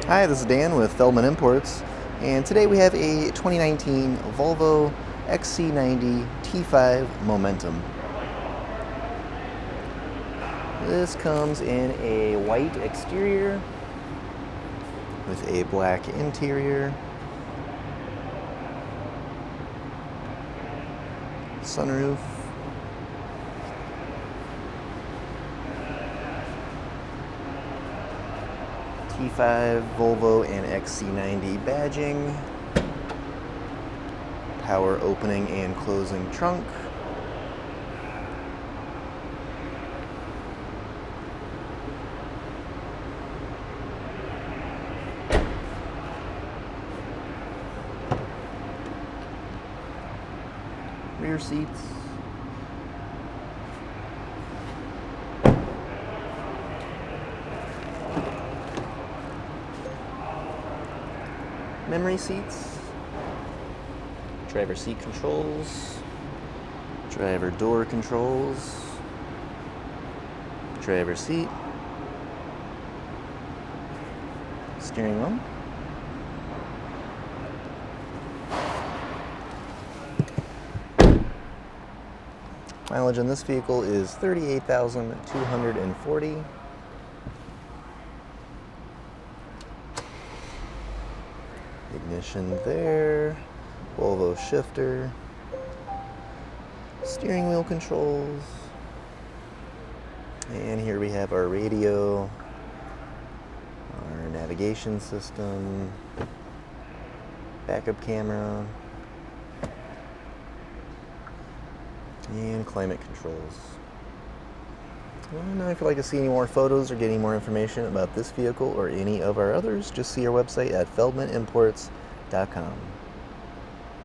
Hi, this is Dan with Feldmann Imports, and today we have a 2019 Volvo XC90 T5 Momentum. This comes in a white exterior with a black interior, sunroof, T5, Volvo, and XC90 badging, power opening and closing trunk, rear seats, memory seats, driver seat controls, driver door controls, driver seat, steering wheel, mileage on this vehicle is 38,240. Ignition there, Volvo shifter, steering wheel controls, and here we have our radio, our navigation system, backup camera, and climate controls. Now, if you'd like to see any more photos or get any more information about this vehicle or any of our others, just see our website at feldmannimports.com.